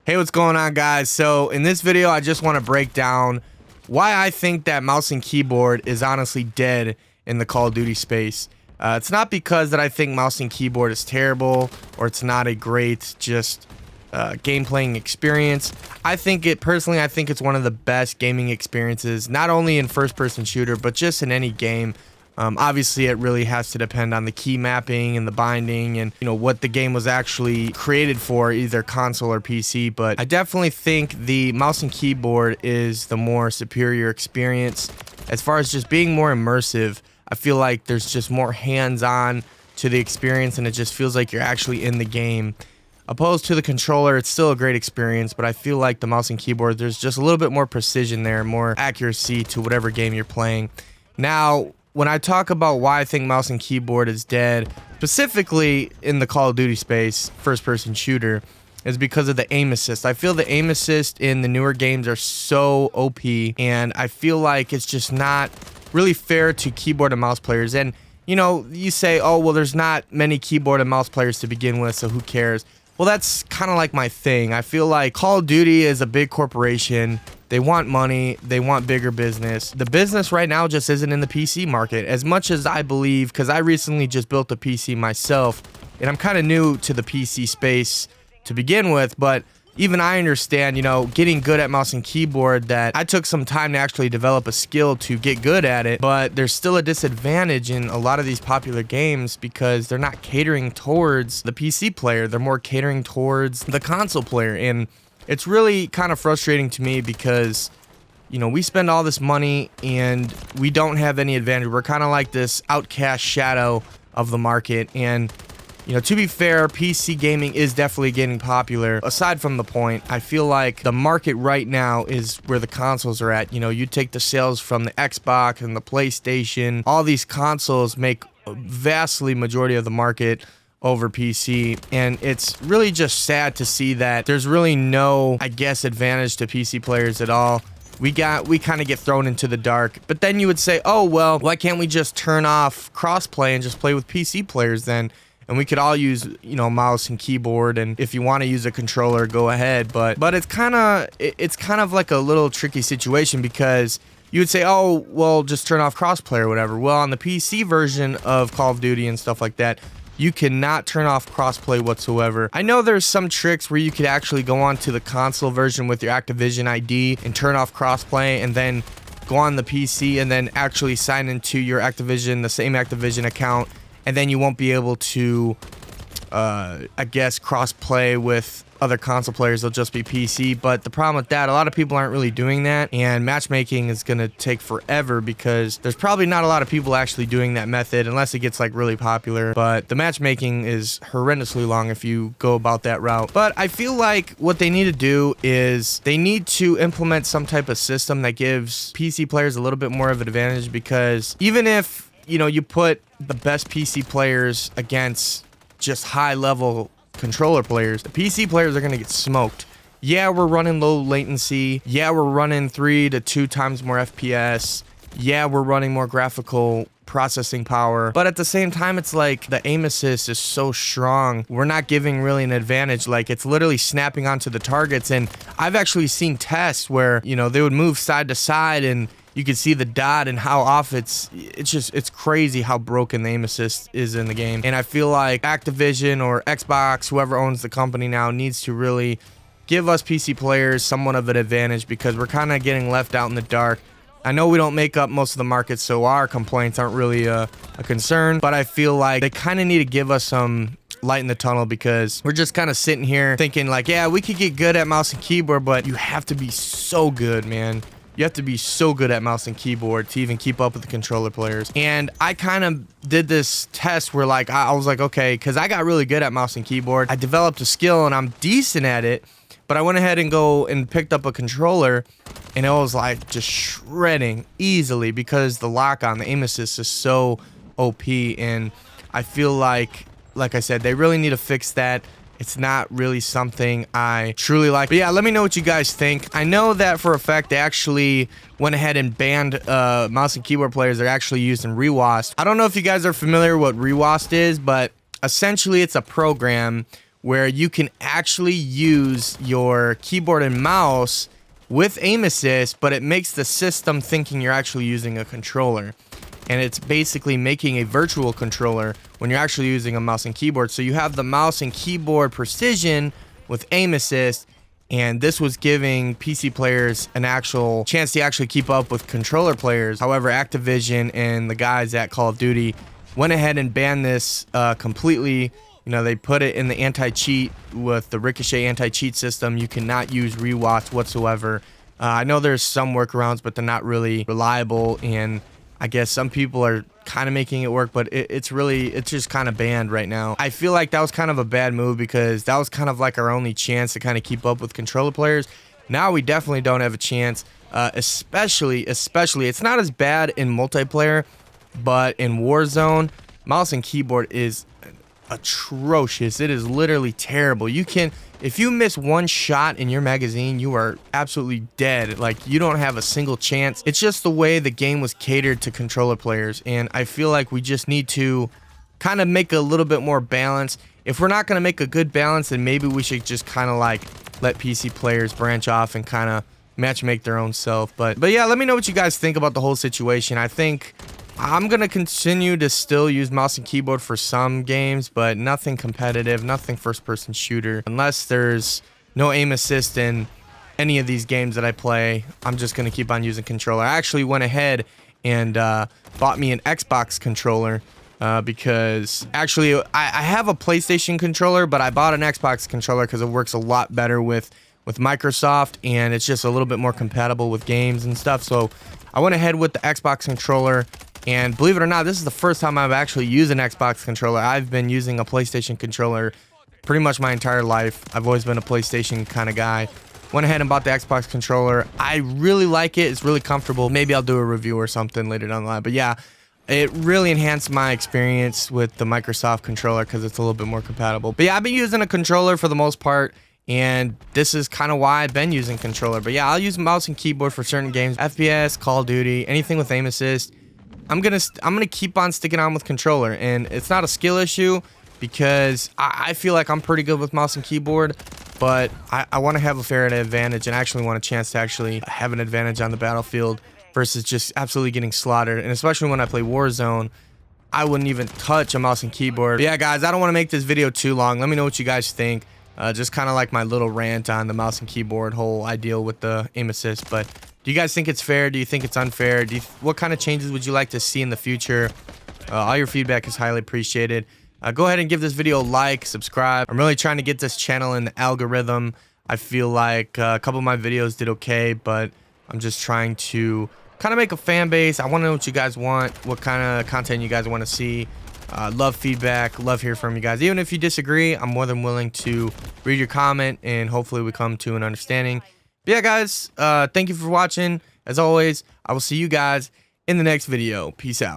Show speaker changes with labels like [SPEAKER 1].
[SPEAKER 1] Hey, what's going on, guys? So in this video, I just want to break down why I think that mouse and keyboard is honestly dead in the Call of Duty space. It's not because that I think mouse and keyboard is terrible or it's not a great game playing experience. I think it's one of the best gaming experiences, not only in first person shooter, but just in any game. Obviously, it really has to depend on the key mapping and the binding and, what the game was actually created for, either console or PC. But I definitely think the mouse and keyboard is the more superior experience. As far as just being more immersive, I feel like there's just more hands-on to the experience and it just feels like you're actually in the game. Opposed to the controller, it's still a great experience, but I feel like the mouse and keyboard, there's just a little bit more precision there, more accuracy to whatever game you're playing. Now, when I talk about why I think mouse and keyboard is dead, specifically in the Call of Duty space, first-person shooter, is because of the aim assist. I feel the aim assist in the newer games are so OP, and I feel like it's just not really fair to keyboard and mouse players. And, you say, oh, well, there's not many keyboard and mouse players to begin with, so who cares? Well, that's kind of like my thing. I feel like Call of Duty is a big corporation. They want money. They want bigger business. The business right now just isn't in the PC market. As much as I believe, because I recently just built a PC myself, and I'm kind of new to the PC space to begin with, but even I understand, getting good at mouse and keyboard, that I took some time to actually develop a skill to get good at it, but there's still a disadvantage in a lot of these popular games because they're not catering towards the PC player. They're more catering towards the console player, and it's really kind of frustrating to me because, we spend all this money and we don't have any advantage. We're kind of like this outcast shadow of the market, and to be fair, PC gaming is definitely getting popular. Aside from the point, I feel like the market right now is where the consoles are at. You take the sales from the Xbox and the PlayStation. All these consoles make a vastly majority of the market over PC, and it's really just sad to see that there's really no, advantage to PC players at all. We kind of get thrown into the dark. But then you would say, oh, well, why can't we just turn off crossplay and just play with PC players then? And we could all use, mouse and keyboard, and if you want to use a controller, go ahead. But it's kind of like a little tricky situation because you would say, oh, well, just turn off crossplay or whatever. Well, on the PC version of Call of Duty and stuff like that, you cannot turn off crossplay whatsoever. I know there's some tricks where you could actually go on to the console version with your Activision ID and turn off crossplay, and then go on the PC and then actually sign into your the same Activision account. And then you won't be able to, cross-play with other console players. They'll just be PC. But the problem with that, a lot of people aren't really doing that. And matchmaking is going to take forever because there's probably not a lot of people actually doing that method unless it gets, really popular. But the matchmaking is horrendously long if you go about that route. But I feel like what they need to do is they need to implement some type of system that gives PC players a little bit more of an advantage, because even if you put the best PC players against just high-level controller players, the PC players are going to get smoked. Yeah, we're running low latency. Yeah, we're running 3 to 2 times more FPS. Yeah, we're running more graphical processing power. But at the same time, it's like the aim assist is so strong. We're not giving really an advantage. Like, it's literally snapping onto the targets. And I've actually seen tests where, they would move side to side and you can see the dot and how off it's crazy how broken the aim assist is in the game. And I feel like Activision or Xbox, whoever owns the company now, needs to really give us PC players somewhat of an advantage because we're kind of getting left out in the dark. I know we don't make up most of the market, so our complaints aren't really a concern, but I feel like they kind of need to give us some light in the tunnel because we're just kind of sitting here thinking like, yeah, we could get good at mouse and keyboard, but you have to be so good, man. You have to be so good at mouse and keyboard to even keep up with the controller players. And I kind of did this test where I was like, okay, because I got really good at mouse and keyboard. I developed a skill and I'm decent at it, but I went ahead and picked up a controller and it was just shredding easily because the lock on the aim assist is so OP. And I feel like I said, they really need to fix that. It's not really something I truly like. But yeah, let me know what you guys think. I know that for a fact they actually went ahead and banned mouse and keyboard players that are actually used in ReWASD. I don't know if you guys are familiar with what ReWASD is, but essentially it's a program where you can actually use your keyboard and mouse with aim assist, but it makes the system thinking you're actually using a controller. And it's basically making a virtual controller when you're actually using a mouse and keyboard. So you have the mouse and keyboard precision with aim assist, and this was giving PC players an actual chance to actually keep up with controller players. However, Activision and the guys at Call of Duty went ahead and banned this completely. You know, they put it in the anti-cheat with the Ricochet anti-cheat system. You cannot use ReWASD whatsoever. I know there's some workarounds, but they're not really reliable, and I guess some people are kind of making it work, but it's just kind of banned right now. I feel like that was kind of a bad move because that was kind of like our only chance to kind of keep up with controller players. Now we definitely don't have a chance, especially it's not as bad in multiplayer, but in Warzone, mouse and keyboard is atrocious. It is literally terrible. If you miss one shot in your magazine, you are absolutely dead. Like, you don't have a single chance. It's just the way the game was catered to controller players, and I feel like we just need to kind of make a little bit more balance. If we're not going to make a good balance, then maybe we should just kind of like let PC players branch off and kind of match make their own self. But yeah, let me know what you guys think about the whole situation. I think I'm going to continue to still use mouse and keyboard for some games, but nothing competitive, nothing first-person shooter. Unless there's no aim assist in any of these games that I play, I'm just going to keep on using controller. I actually went ahead and bought me an Xbox controller because actually I have a PlayStation controller, but I bought an Xbox controller because it works a lot better with Microsoft, and it's just a little bit more compatible with games and stuff. So I went ahead with the Xbox controller. And believe it or not, this is the first time I've actually used an Xbox controller. I've been using a PlayStation controller pretty much my entire life. I've always been a PlayStation kind of guy. Went ahead and bought the Xbox controller. I really like it. It's really comfortable. Maybe I'll do a review or something later down the line. But yeah, it really enhanced my experience with the Microsoft controller because it's a little bit more compatible. But yeah, I've been using a controller for the most part, and this is kind of why I've been using controller. But yeah, I'll use mouse and keyboard for certain games. FPS, Call of Duty, anything with aim assist. I'm gonna keep on sticking on with controller, and it's not a skill issue because I feel like I'm pretty good with mouse and keyboard, but I want to have a fair advantage and actually want a chance to actually have an advantage on the battlefield versus just absolutely getting slaughtered. And especially when I play Warzone, I wouldn't even touch a mouse and keyboard. But yeah, guys, I don't want to make this video too long. Let me know what you guys think. Just kind of like my little rant on the mouse and keyboard whole idea with the aim assist. But do you guys think it's fair? Do you think it's unfair? What kind of changes would you like to see in the future? All your feedback is highly appreciated. Go ahead and give this video a like, subscribe. I'm really trying to get this channel in the algorithm. I feel like a couple of my videos did okay, but I'm just trying to kind of make a fan base. I want to know what you guys want, what kind of content you guys want to see. Love feedback, love hear from you guys. Even if you disagree, I'm more than willing to read your comment, and hopefully we come to an understanding. But yeah, guys, thank you for watching. As always, I will see you guys in the next video. Peace out.